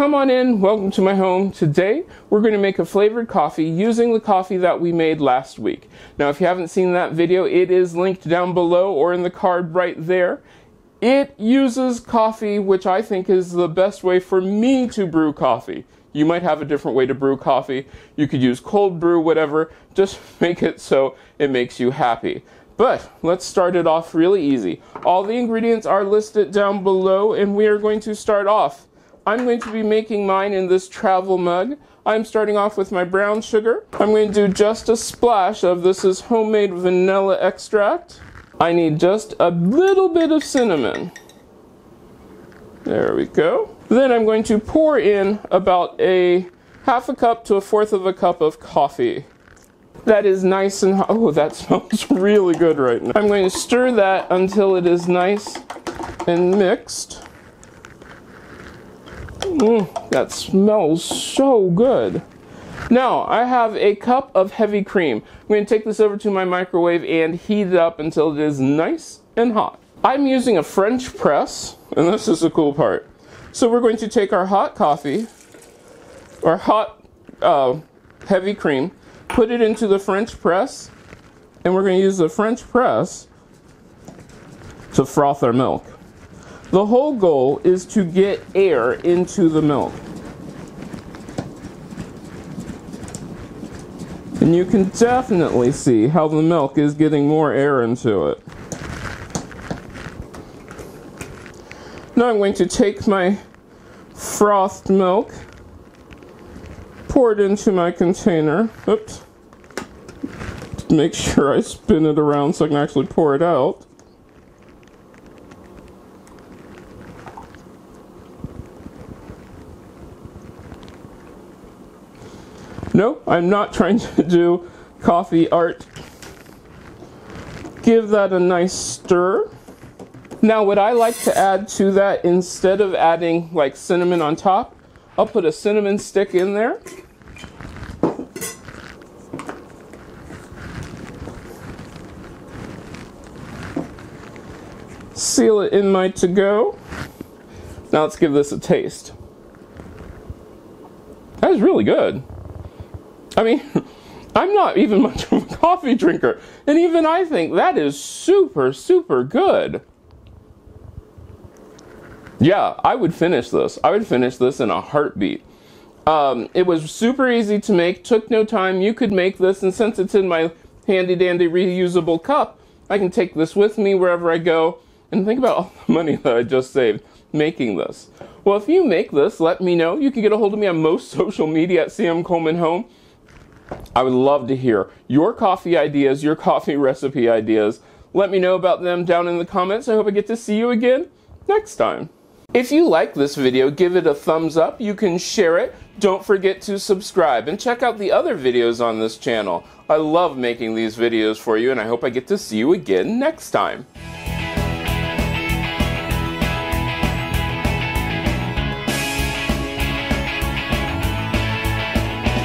Come on in, welcome to my home. Today we're going to make a flavored coffee using the coffee that we made last week. Now if you haven't seen that video, it is linked down below or in the card right there. It uses coffee, which I think is the best way for me to brew coffee. You might have a different way to brew coffee. You could use cold brew, whatever. Just make it so it makes you happy. But let's start it off really easy. All the ingredients are listed down below and we are going to start off. I'm going to be making mine in this travel mug. I'm starting off with my brown sugar. I'm going to do just a splash of this is homemade vanilla extract. I need just a little bit of cinnamon. There we go. Then I'm going to pour in about a half a cup to a fourth of a cup of coffee. That is nice and hot. Oh, that smells really good right now. I'm going to stir that until it is nice and mixed. That smells so good. Now, I have a cup of heavy cream. I'm going to take this over to my microwave and heat it up until it is nice and hot. I'm using a French press, and this is the cool part. So we're going to take our hot coffee, or hot heavy cream, put it into the French press, and we're going to use the French press to froth our milk. The whole goal is to get air into the milk. And you can definitely see how the milk is getting more air into it. Now I'm going to take my frothed milk, pour it into my container. Oops. Make sure I spin it around so I can actually pour it out. No, I'm not trying to do coffee art. Give that a nice stir. Now what I like to add to that, instead of adding like cinnamon on top, I'll put a cinnamon stick in there. Seal it in my to-go. Now let's give this a taste. That is really good. I mean, I'm not even much of a coffee drinker, and even I think that is super, super good. Yeah, I would finish this. I would finish this in a heartbeat. It was super easy to make, took no time. You could make this, and since it's in my handy-dandy reusable cup, I can take this with me wherever I go, and think about all the money that I just saved making this. Well, if you make this, let me know. You can get a hold of me on most social media at CM Coleman Home. I would love to hear your coffee ideas, your coffee recipe ideas. Let me know about them down in the comments. I hope I get to see you again next time. If you like this video, give it a thumbs up. You can share it. Don't forget to subscribe and check out the other videos on this channel. I love making these videos for you and I hope I get to see you again next time.